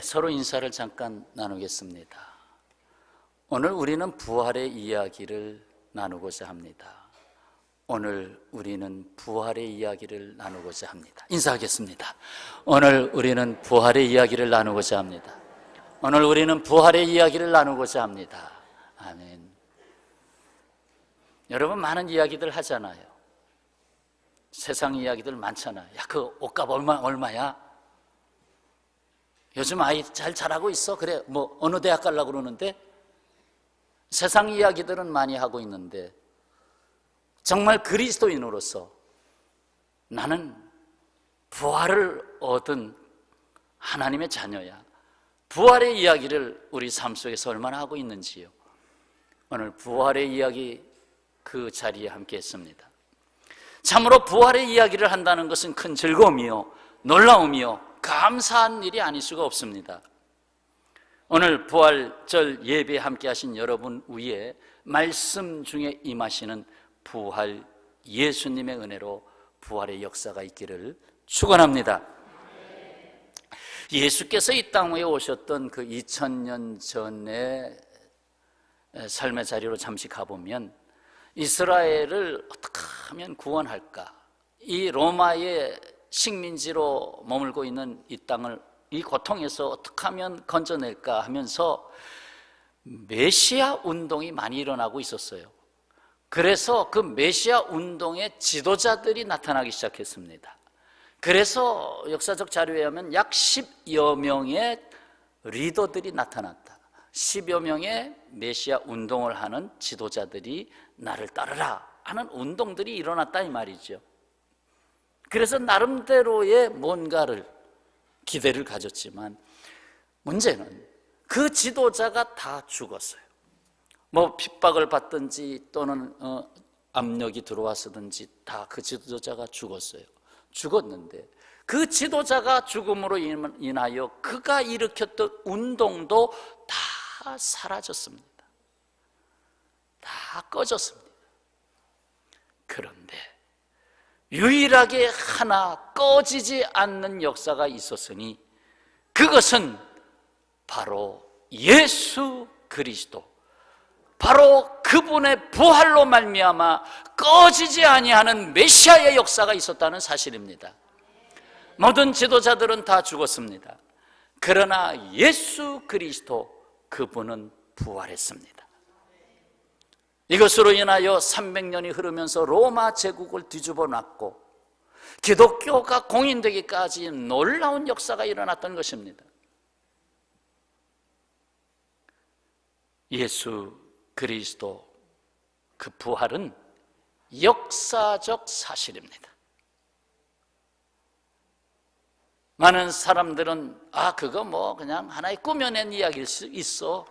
서로 인사를 잠깐 나누겠습니다. 오늘 우리는 부활의 이야기를 나누고자 합니다. 오늘 우리는 부활의 이야기를 나누고자 합니다. 인사하겠습니다. 오늘 우리는 부활의 이야기를 나누고자 합니다. 오늘 우리는 부활의 이야기를 나누고자 합니다. 아멘. 여러분, 많은 이야기들 하잖아요. 세상 이야기들 많잖아요. 야, 그 옷값 얼마야? 요즘 아이 잘 자라고 있어? 그래, 뭐 어느 대학 가려고 그러는데? 세상 이야기들은 많이 하고 있는데 정말 그리스도인으로서 나는 부활을 얻은 하나님의 자녀야. 부활의 이야기를 우리 삶 속에서 얼마나 하고 있는지요. 오늘 부활의 이야기 그 자리에 함께 했습니다. 참으로 부활의 이야기를 한다는 것은 큰 즐거움이요, 놀라움이요, 감사한 일이 아닐 수가 없습니다. 오늘 부활절 예배에 함께 하신 여러분 위에 말씀 중에 임하시는 부활 예수님의 은혜로 부활의 역사가 있기를 축원합니다. 예수께서 이 땅에 오셨던 그 2000년 전의 삶의 자리로 잠시 가보면 이스라엘을 어떻게 하면 구원할까? 이 로마의 식민지로 머물고 있는 이 땅을 이 고통에서 어떻게 하면 건져낼까 하면서 메시아 운동이 많이 일어나고 있었어요. 그래서 그 메시아 운동의 지도자들이 나타나기 시작했습니다. 그래서 역사적 자료에 하면 약 10여 명의 리더들이 나타났다. 10여 명의 메시아 운동을 하는 지도자들이 나를 따르라 하는 운동들이 일어났다 이 말이죠. 그래서 나름대로의 뭔가를 기대를 가졌지만 문제는 그 지도자가 다 죽었어요. 뭐 핍박을 받든지 또는 압력이 들어왔든지 다 그 지도자가 죽었어요. 죽었는데 그 지도자가 죽음으로 인하여 그가 일으켰던 운동도 다 사라졌습니다. 다 꺼졌습니다. 그런데 유일하게 하나 꺼지지 않는 역사가 있었으니 그것은 바로 예수 그리스도, 바로 그분의 부활로 말미암아 꺼지지 아니하는 메시아의 역사가 있었다는 사실입니다. 모든 지도자들은 다 죽었습니다. 그러나 예수 그리스도, 그분은 부활했습니다. 이것으로 인하여 300년이 흐르면서 로마 제국을 뒤집어 놨고 기독교가 공인되기까지 놀라운 역사가 일어났던 것입니다. 예수 그리스도 그 부활은 역사적 사실입니다. 많은 사람들은 그거 뭐 그냥 하나의 꾸며낸 이야기일 수 있어,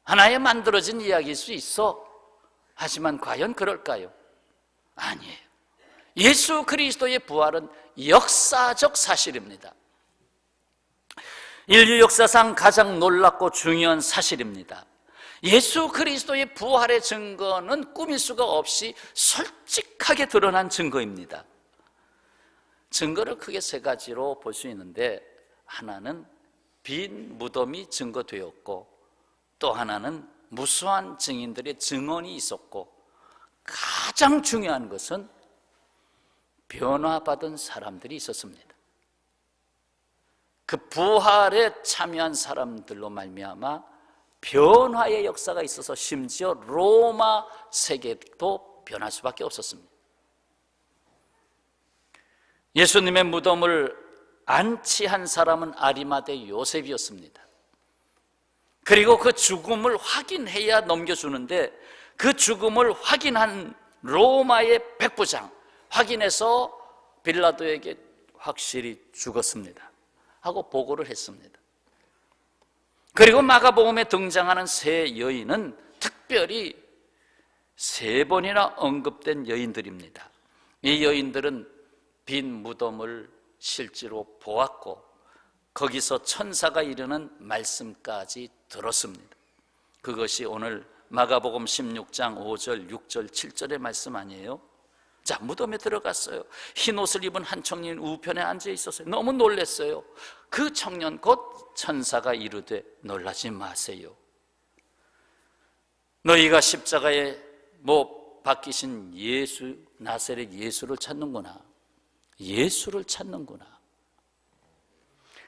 하나의 만들어진 이야기일 수 있어. 하지만 과연 그럴까요? 아니에요. 예수 그리스도의 부활은 역사적 사실입니다. 인류 역사상 가장 놀랍고 중요한 사실입니다. 예수 그리스도의 부활의 증거는 꾸밀 수가 없이 솔직하게 드러난 증거입니다. 증거를 크게 세 가지로 볼 수 있는데, 하나는 빈 무덤이 증거되었고, 또 하나는 무수한 증인들의 증언이 있었고, 가장 중요한 것은 변화받은 사람들이 있었습니다. 그 부활에 참여한 사람들로 말미암아 변화의 역사가 있어서 심지어 로마 세계도 변할 수밖에 없었습니다. 예수님의 무덤을 안치한 사람은 아리마대 요셉이었습니다. 그리고 그 죽음을 확인해야 넘겨주는데 그 죽음을 확인한 로마의 백부장, 확인해서 빌라도에게 확실히 죽었습니다 하고 보고를 했습니다. 그리고 마가복음에 등장하는 세 여인은 특별히 3번이나 언급된 여인들입니다. 이 여인들은 빈 무덤을 실제로 보았고 거기서 천사가 이르는 말씀까지 들었습니다. 그것이 오늘 마가복음 16장 5절, 6절, 7절의 말씀 아니에요? 자, 무덤에 들어갔어요. 흰 옷을 입은 한 청년이 우편에 앉아 있었어요. 너무 놀랐어요. 그 청년 곧 천사가 이르되 놀라지 마세요. 너희가 십자가에 못 박히신 예수, 나사렛 예수를 찾는구나. 예수를 찾는구나.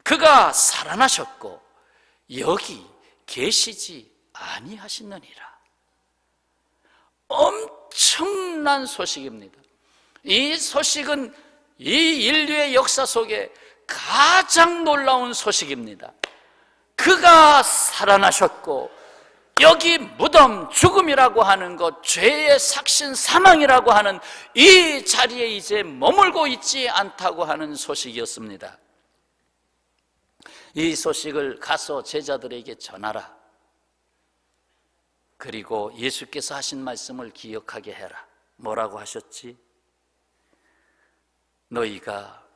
그가 살아나셨고 여기 계시지 아니하시느니라. 엄청난 소식입니다. 이 소식은 이 인류의 역사 속에 가장 놀라운 소식입니다. 그가 살아나셨고 여기 무덤, 죽음이라고 하는 것, 죄의 삭신, 사망이라고 하는 이 자리에 이제 머물고 있지 않다고 하는 소식이었습니다. 이 소식을 가서 제자들에게 전하라. 그리고 예수께서 하신 말씀을 기억하게 해라. 뭐라고 하셨지? 너희가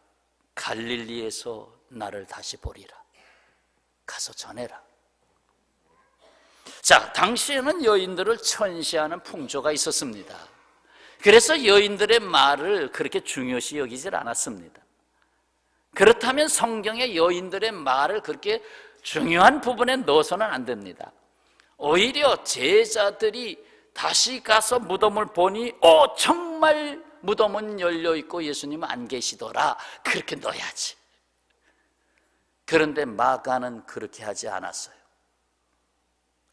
갈릴리에서 나를 다시 보리라. 가서 전해라. 자, 당시에는 여인들을 천시하는 풍조가 있었습니다. 그래서 여인들의 말을 그렇게 중요시 여기질 않았습니다. 그렇다면 성경의 여인들의 말을 그렇게 중요한 부분에 넣어서는 안 됩니다. 오히려 제자들이 다시 가서 무덤을 보니 정말 무덤은 열려있고 예수님은 안 계시더라. 그렇게 넣어야지. 그런데 마가는 그렇게 하지 않았어요.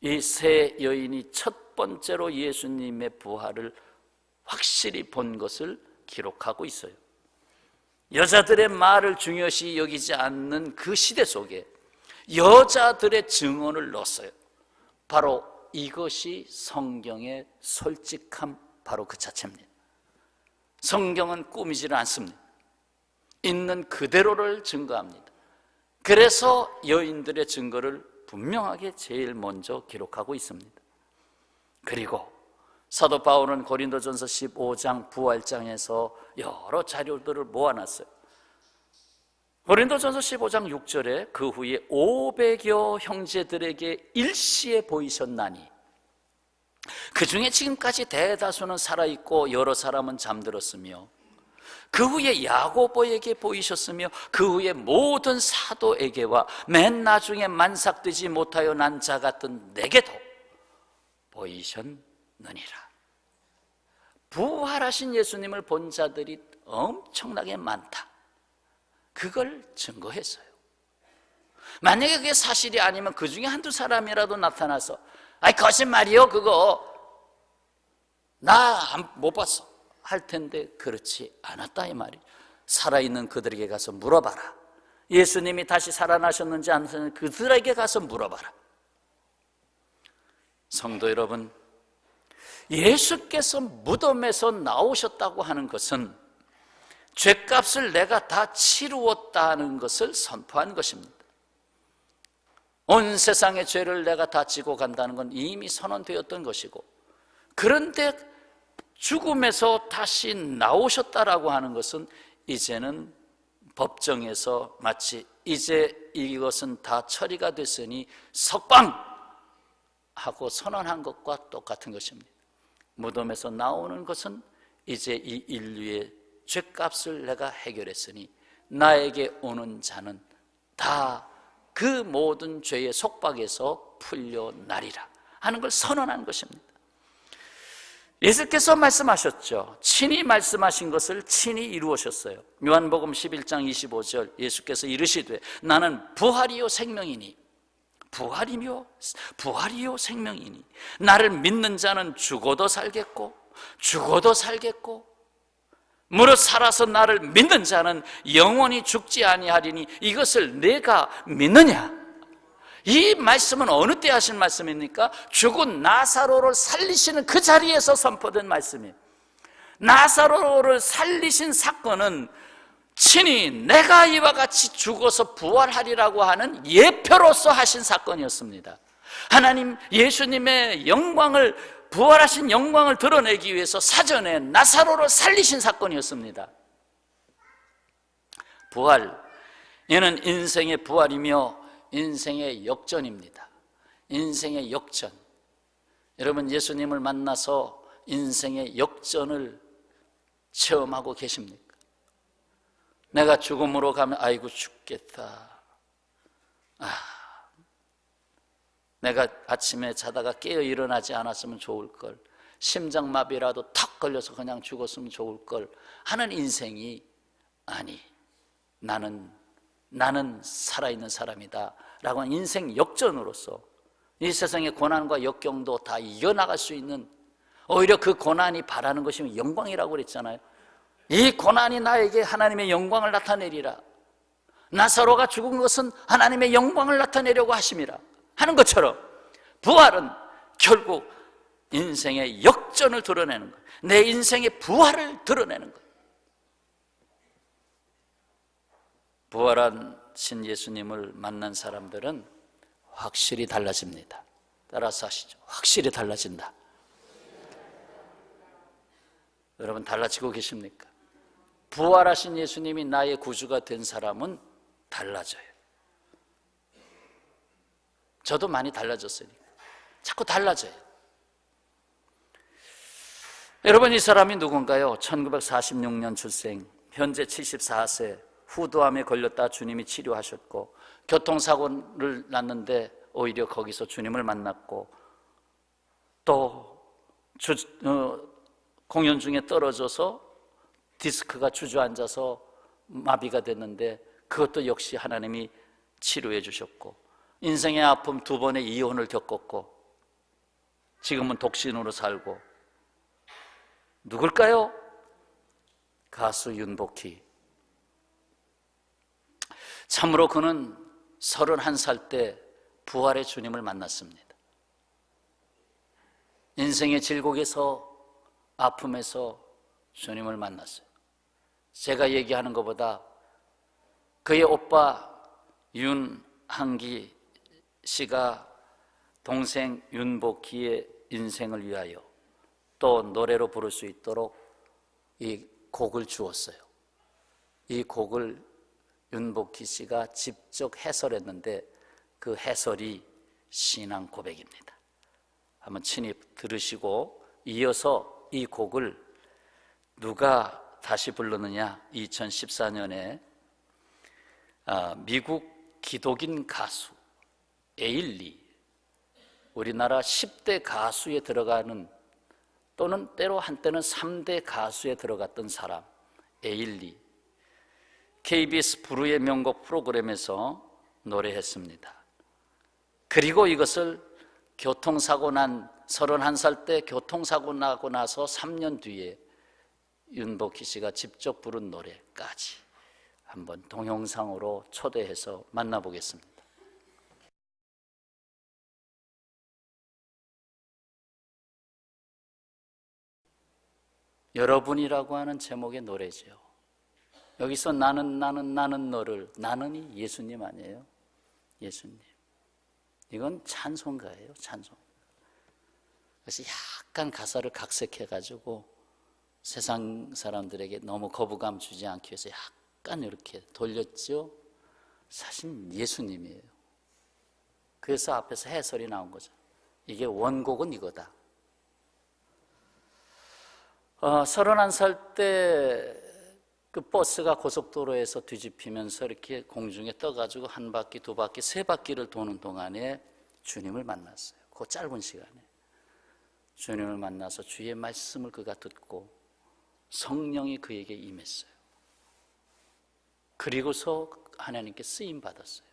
이 세 여인이 첫 번째로 예수님의 부활을 확실히 본 것을 기록하고 있어요. 여자들의 말을 중요시 여기지 않는 그 시대 속에 여자들의 증언을 넣었어요. 바로 이것이 성경의 솔직함, 바로 그 자체입니다. 성경은 꾸미지를 않습니다. 있는 그대로를 증거합니다. 그래서 여인들의 증거를 분명하게 제일 먼저 기록하고 있습니다. 그리고 사도 바울은 고린도전서 15장 부활장에서 여러 자료들을 모아놨어요. 고린도전서 15장 6절에 그 후에 500여 형제들에게 일시에 보이셨나니, 그 중에 지금까지 대다수는 살아있고 여러 사람은 잠들었으며, 그 후에 야고보에게 보이셨으며, 그 후에 모든 사도에게와 맨 나중에 만삭되지 못하여 난 자 같은 내게도 보이셨느니라. 부활하신 예수님을 본 자들이 엄청나게 많다. 그걸 증거했어요. 만약에 그게 사실이 아니면 그 중에 한두 사람이라도 나타나서 거짓말이요 그거 나 못 봤어 할 텐데 그렇지 않았다 이 말이. 살아있는 그들에게 가서 물어봐라. 예수님이 다시 살아나셨는지 안 하셨는지 그들에게 가서 물어봐라. 성도 여러분, 예수께서 무덤에서 나오셨다고 하는 것은 죗값을 내가 다 치루었다는 것을 선포한 것입니다. 온 세상의 죄를 내가 다 지고 간다는 건 이미 선언되었던 것이고, 그런데 죽음에서 다시 나오셨다라고 하는 것은 이제는 법정에서 마치 이제 이것은 다 처리가 됐으니 석방! 하고 선언한 것과 똑같은 것입니다. 무덤에서 나오는 것은 이제 이 인류의 죗값을 내가 해결했으니 나에게 오는 자는 다 그 모든 죄의 속박에서 풀려나리라 하는 걸 선언한 것입니다. 예수께서 말씀하셨죠. 친히 말씀하신 것을 친히 이루으셨어요. 요한복음 11장 25절 예수께서 이르시되 나는 부활이요 생명이니, 부활이요 생명이니 나를 믿는 자는 죽어도 살겠고 죽어도 살겠고 무릇 살아서 나를 믿는 자는 영원히 죽지 아니하리니 이것을 내가 믿느냐? 이 말씀은 어느 때 하신 말씀입니까? 죽은 나사로를 살리시는 그 자리에서 선포된 말씀이에요. 나사로를 살리신 사건은 친히 내가 이와 같이 죽어서 부활하리라고 하는 예표로서 하신 사건이었습니다. 하나님 예수님의 영광을, 부활하신 영광을 드러내기 위해서 사전에 나사로를 살리신 사건이었습니다. 부활, 얘는 인생의 부활이며 인생의 역전입니다. 인생의 역전. 여러분 예수님을 만나서 인생의 역전을 체험하고 계십니까? 내가 죽음으로 가면 아이고 죽겠다. 내가 아침에 자다가 깨어 일어나지 않았으면 좋을걸. 심장마비라도 턱 걸려서 그냥 죽었으면 좋을걸 하는 인생이 아니, 나는 살아있는 사람이다 라고 하는 인생 역전으로서 이 세상의 고난과 역경도 다 이겨나갈 수 있는, 오히려 그 고난이 바라는 것이 영광이라고 그랬잖아요. 이 고난이 나에게 하나님의 영광을 나타내리라. 나사로가 죽은 것은 하나님의 영광을 나타내려고 하심이라 하는 것처럼 부활은 결국 인생의 역전을 드러내는 거예요. 내 인생의 부활을 드러내는 거예요. 부활하신 예수님을 만난 사람들은 확실히 달라집니다. 따라서 하시죠. 확실히 달라진다. 여러분 달라지고 계십니까? 부활하신 예수님이 나의 구주가 된 사람은 달라져요. 저도 많이 달라졌으니까 자꾸 달라져요. 여러분, 이 사람이 누군가요? 1946년 출생, 현재 74세, 후두암에 걸렸다 주님이 치료하셨고, 교통사고를 났는데 오히려 거기서 주님을 만났고, 또 공연 중에 떨어져서 디스크가 주저앉아서 마비가 됐는데 그것도 역시 하나님이 치료해 주셨고, 인생의 아픔 2번의 이혼을 겪었고, 지금은 독신으로 살고. 누굴까요? 가수 윤복희. 참으로 그는 31살 때 부활의 주님을 만났습니다. 인생의 질곡에서, 아픔에서 주님을 만났어요. 제가 얘기하는 것보다 그의 오빠 윤한기 씨가 동생 윤복희의 인생을 위하여 또 노래로 부를 수 있도록 이 곡을 주었어요. 이 곡을 윤복희 씨가 직접 해설했는데 그 해설이 신앙 고백입니다. 한번 친히 들으시고, 이어서 이 곡을 누가 다시 부르느냐, 2014년에 미국 기독인 가수 에일리, 우리나라 10대 가수에 들어가는, 또는 때로 한때는 3대 가수에 들어갔던 사람 에일리, KBS 부르의 명곡 프로그램에서 노래했습니다. 그리고 이것을 교통사고 난 31살 때 교통사고 나고 나서 3년 뒤에 윤복희 씨가 직접 부른 노래까지 한번 동영상으로 초대해서 만나보겠습니다. 여러분이라고 하는 제목의 노래죠. 여기서 나는 너를, 나는이 예수님 아니에요? 예수님. 이건 찬송가예요, 찬송. 그래서 약간 가사를 각색해가지고 세상 사람들에게 너무 거부감 주지 않기 위해서 약간 이렇게 돌렸죠. 사실 예수님이에요. 그래서 앞에서 해설이 나온 거죠. 이게 원곡은 이거다. 31살 때 그 버스가 고속도로에서 뒤집히면서 이렇게 공중에 떠가지고 한 바퀴, 두 바퀴, 세 바퀴를 도는 동안에 주님을 만났어요. 그 짧은 시간에 주님을 만나서 주의 말씀을 그가 듣고 성령이 그에게 임했어요. 그리고서 하나님께 쓰임 받았어요.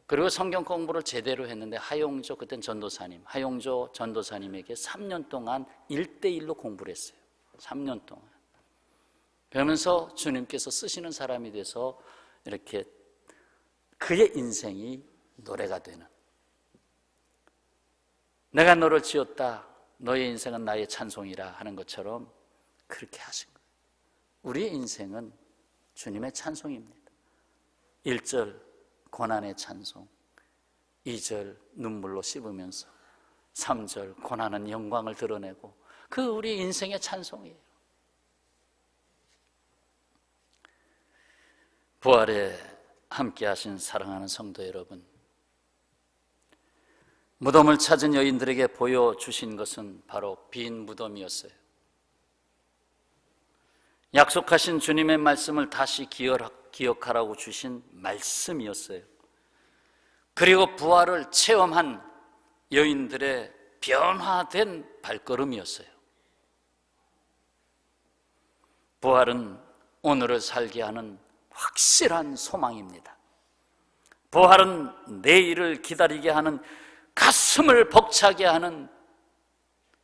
그리고 성경 공부를 제대로 했는데 하용조, 그땐 전도사님, 하용조 전도사님에게 3년 동안 1대1로 공부를 했어요. 3년 동안. 그러면서 주님께서 쓰시는 사람이 돼서 이렇게 그의 인생이 노래가 되는, 내가 너를 지었다, 너의 인생은 나의 찬송이라 하는 것처럼 그렇게 하신 거예요. 우리의 인생은 주님의 찬송입니다. 1절 고난의 찬송, 2절 눈물로 씹으면서 3절 고난은 영광을 드러내고, 그 우리 인생의 찬송이에요. 부활에 함께 하신 사랑하는 성도 여러분, 무덤을 찾은 여인들에게 보여주신 것은 바로 빈 무덤이었어요. 약속하신 주님의 말씀을 다시 기억하라고 주신 말씀이었어요. 그리고 부활을 체험한 여인들의 변화된 발걸음이었어요. 부활은 오늘을 살게 하는 확실한 소망입니다. 부활은 내일을 기다리게 하는, 가슴을 벅차게 하는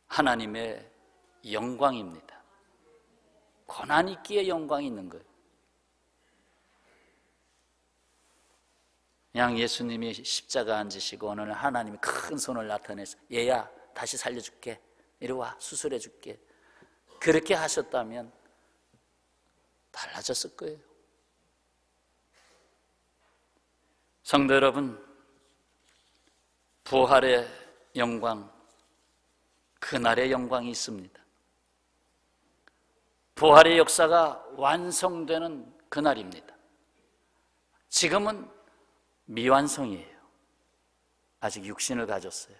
하나님의 영광입니다. 고난 있기에 영광이 있는 거예요. 그냥 예수님이 십자가 앉으시고 어느 날 하나님이 큰 손을 나타내서 얘야 다시 살려줄게, 이리 와 수술해줄게, 그렇게 하셨다면 달라졌을 거예요. 성도 여러분, 부활의 영광, 그날의 영광이 있습니다. 부활의 역사가 완성되는 그날입니다. 지금은 미완성이에요. 아직 육신을 가졌어요.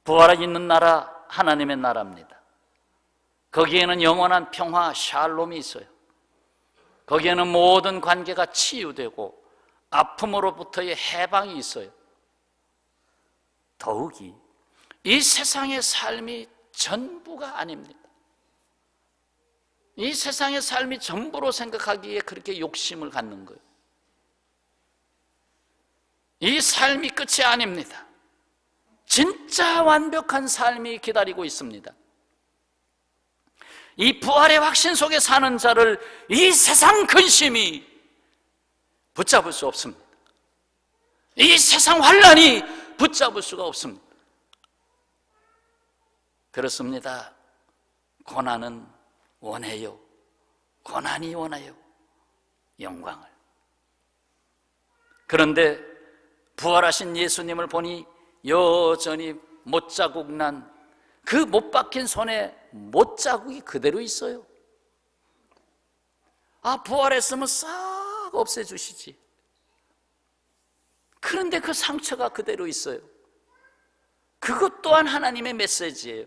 부활이 있는 나라, 하나님의 나라입니다. 거기에는 영원한 평화, 샬롬이 있어요. 거기에는 모든 관계가 치유되고 아픔으로부터의 해방이 있어요. 더욱이 이 세상의 삶이 전부가 아닙니다. 이 세상의 삶이 전부로 생각하기에 그렇게 욕심을 갖는 거예요. 이 삶이 끝이 아닙니다. 진짜 완벽한 삶이 기다리고 있습니다. 이 부활의 확신 속에 사는 자를 이 세상 근심이 붙잡을 수 없습니다. 이 세상 환난이 붙잡을 수가 없습니다. 그렇습니다. 고난은 원해요. 고난이 원해요. 영광을. 그런데 부활하신 예수님을 보니 여전히 못자국 난 그 못 박힌 손에 못자국이 그대로 있어요. 아, 부활했으면 싹 없애주시지. 그런데 그 상처가 그대로 있어요. 그것 또한 하나님의 메시지예요.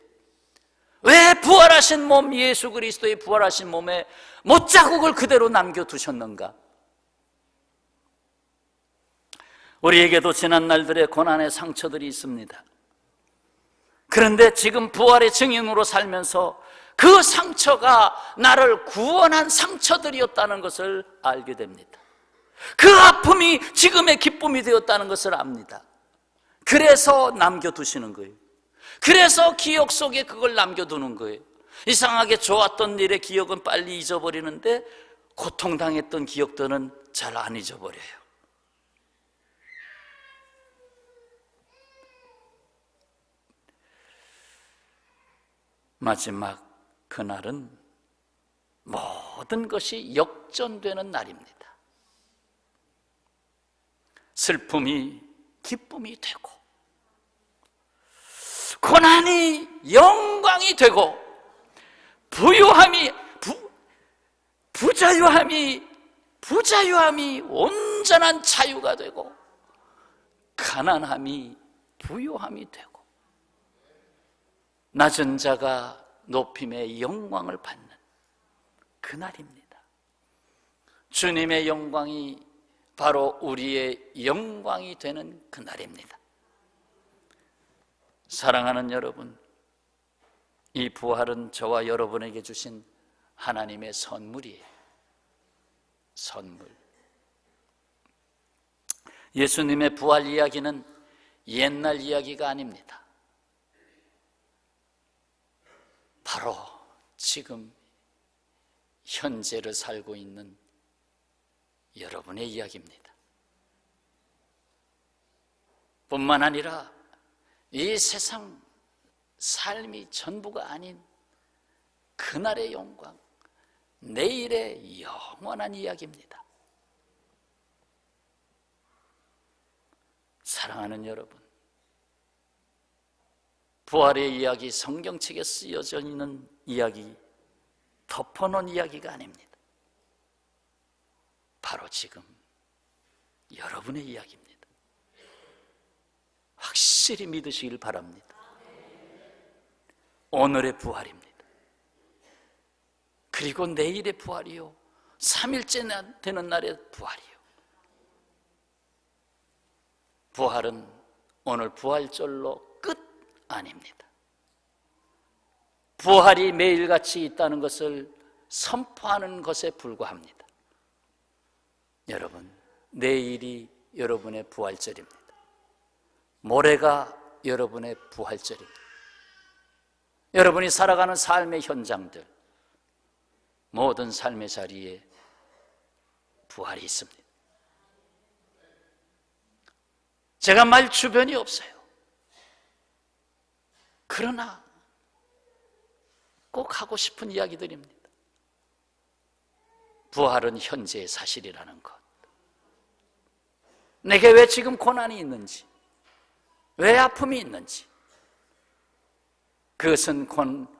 왜 부활하신 몸, 예수 그리스도의 부활하신 몸에 못자국을 그대로 남겨두셨는가? 우리에게도 지난 날들의 고난의 상처들이 있습니다. 그런데 지금 부활의 증인으로 살면서 그 상처가 나를 구원한 상처들이었다는 것을 알게 됩니다. 그 아픔이 지금의 기쁨이 되었다는 것을 압니다. 그래서 남겨두시는 거예요. 그래서 기억 속에 그걸 남겨두는 거예요. 이상하게 좋았던 일의 기억은 빨리 잊어버리는데 고통당했던 기억들은 잘 안 잊어버려요. 마지막 그날은 모든 것이 역전되는 날입니다. 슬픔이 기쁨이 되고, 고난이 영광이 되고, 부자유함이 온전한 자유가 되고, 가난함이 부요함이 되고, 낮은 자가 높임의 영광을 받는 그날입니다. 주님의 영광이 바로 우리의 영광이 되는 그날입니다. 사랑하는 여러분, 이 부활은 저와 여러분에게 주신 하나님의 선물이에요. 선물. 예수님의 부활 이야기는 옛날 이야기가 아닙니다. 바로 지금 현재를 살고 있는 여러분의 이야기입니다. 뿐만 아니라 이 세상 삶이 전부가 아닌 그날의 영광, 내일의 영원한 이야기입니다. 사랑하는 여러분, 부활의 이야기, 성경책에 쓰여져 있는 이야기, 덮어놓은 이야기가 아닙니다. 바로 지금 여러분의 이야기입니다. 확실히 믿으시길 바랍니다. 오늘의 부활입니다. 그리고 내일의 부활이요, 3일째 되는 날의 부활이요. 부활은 오늘 부활절로 끝 아닙니다. 부활이 매일같이 있다는 것을 선포하는 것에 불과합니다. 여러분, 내일이 여러분의 부활절입니다. 모레가 여러분의 부활절입니다. 여러분이 살아가는 삶의 현장들, 모든 삶의 자리에 부활이 있습니다. 제가 말 주변이 없어요. 그러나 꼭 하고 싶은 이야기들입니다. 부활은 현재의 사실이라는 것. 내게 왜 지금 고난이 있는지, 왜 아픔이 있는지, 그것은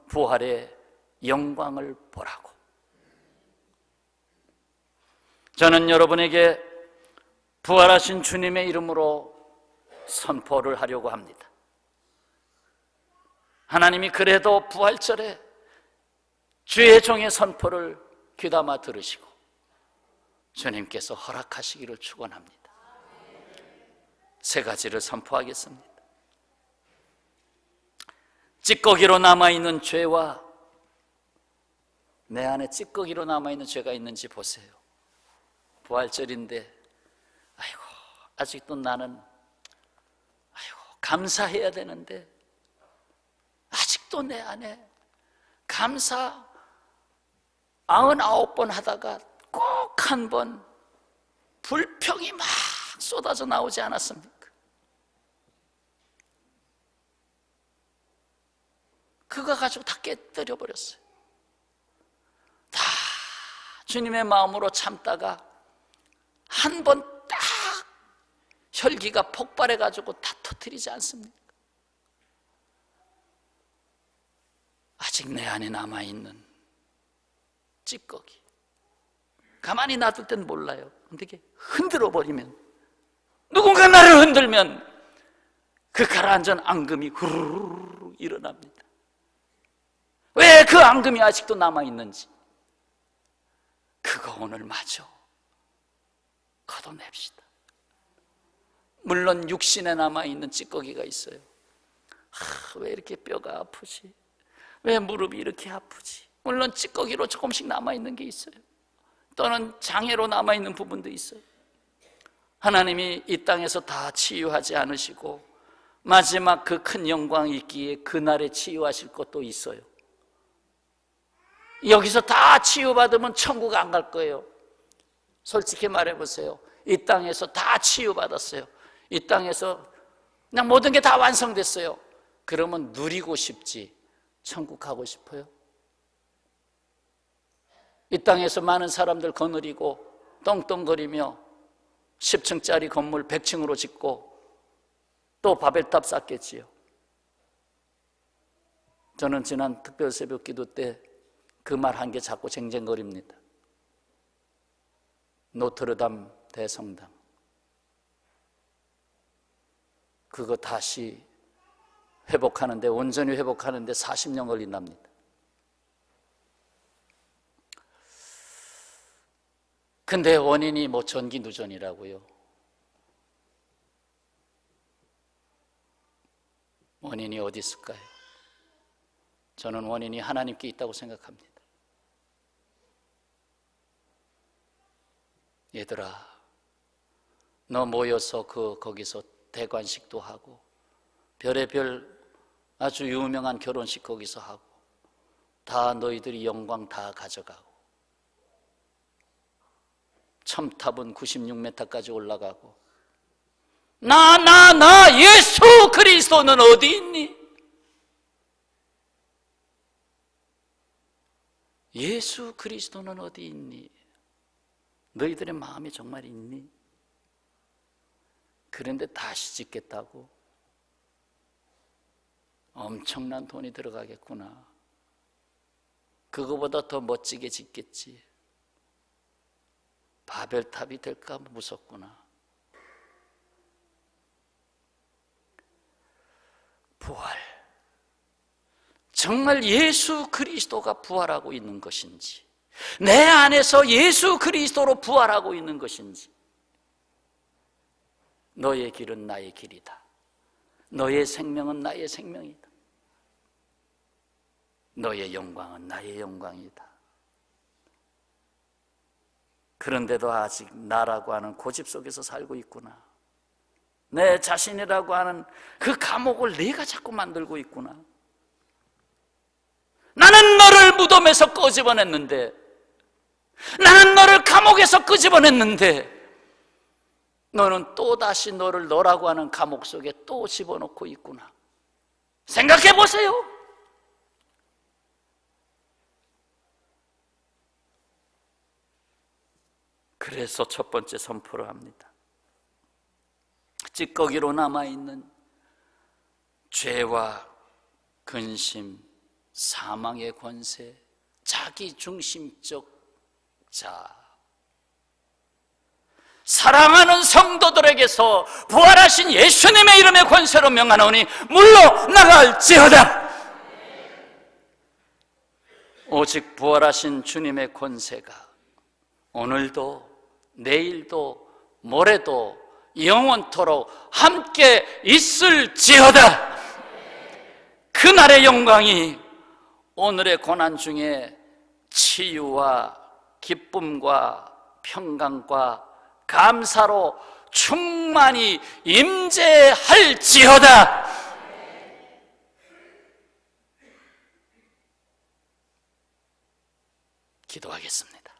부활의 영광을 보라고. 저는 여러분에게 부활하신 주님의 이름으로 선포를 하려고 합니다. 하나님이 그래도 부활절에 주의 종의 선포를 귀담아 들으시고 주님께서 허락하시기를 축원합니다. 세 가지를 선포하겠습니다. 찌꺼기로 남아있는 죄와, 내 안에 찌꺼기로 남아있는 죄가 있는지 보세요. 부활절인데 아이고, 아직도 나는 감사해야 되는데 아직도 내 안에 감사 99번 하다가 꼭 한 번 불평이 막 쏟아져 나오지 않았습니까? 그거 가지고 다 깨뜨려 버렸어요. 다 주님의 마음으로 참다가 한 번 딱 혈기가 폭발해 가지고 다 터뜨리지 않습니까? 아직 내 안에 남아있는 찌꺼기, 가만히 놔둘 땐 몰라요. 근데 이게 흔들어 버리면, 누군가 나를 흔들면 그 가라앉은 앙금이 후루룩 일어납니다. 왜 그 앙금이 아직도 남아있는지, 그거 오늘 마저 걷어냅시다. 물론 육신에 남아있는 찌꺼기가 있어요. 왜 이렇게 뼈가 아프지? 왜 무릎이 이렇게 아프지? 물론 찌꺼기로 조금씩 남아있는 게 있어요. 또는 장애로 남아있는 부분도 있어요. 하나님이 이 땅에서 다 치유하지 않으시고 마지막 그 큰 영광이 있기에 그날에 치유하실 것도 있어요. 여기서 다 치유받으면 천국 안 갈 거예요. 솔직히 말해보세요. 이 땅에서 다 치유받았어요. 이 땅에서 그냥 모든 게 다 완성됐어요. 그러면 누리고 싶지, 천국 가고 싶어요? 이 땅에서 많은 사람들 거느리고 떵떵거리며 10층짜리 건물 100층으로 짓고 또 바벨탑 쌓겠지요. 저는 지난 특별 새벽 기도 때 그 말 한 개 자꾸 쟁쟁거립니다. 노트르담 대성당, 그거 다시 회복하는데, 온전히 회복하는데 40년 걸린답니다. 근데 원인이 뭐 전기 누전이라고요. 원인이 어디 있을까요? 저는 원인이 하나님께 있다고 생각합니다. 얘들아, 너 모여서 거기서 대관식도 하고 별의별 아주 유명한 결혼식 거기서 하고 다 너희들이 영광 다 가져가고 첨탑은 96m까지 올라가고 나 예수 그리스도는 어디 있니? 예수 그리스도는 어디 있니? 너희들의 마음이 정말 있니? 그런데 다시 짓겠다고? 엄청난 돈이 들어가겠구나. 그거보다 더 멋지게 짓겠지. 바벨탑이 될까 무섭구나. 부활, 정말 예수 그리스도가 부활하고 있는 것인지, 내 안에서 예수 그리스도로 부활하고 있는 것인지, 너의 길은 나의 길이다, 너의 생명은 나의 생명이다, 너의 영광은 나의 영광이다. 그런데도 아직 나라고 하는 고집 속에서 살고 있구나, 내 자신이라고 하는 그 감옥을 내가 자꾸 만들고 있구나. 나는 너를 무덤에서 끄집어냈는데, 나는 너를 감옥에서 끄집어냈는데, 너는 또다시 너를 너라고 하는 감옥 속에 또 집어넣고 있구나. 생각해 보세요. 그래서 첫 번째 선포를 합니다. 찌꺼기로 남아있는 죄와 근심, 사망의 권세, 자기중심적 자, 사랑하는 성도들에게서 부활하신 예수님의 이름의 권세로 명하노니 물러나갈지어다. 오직 부활하신 주님의 권세가 오늘도 내일도 모레도 영원토록 함께 있을지어다. 그날의 영광이 오늘의 고난 중에 치유와 기쁨과 평강과 감사로 충만히 임재할지어다. 기도하겠습니다.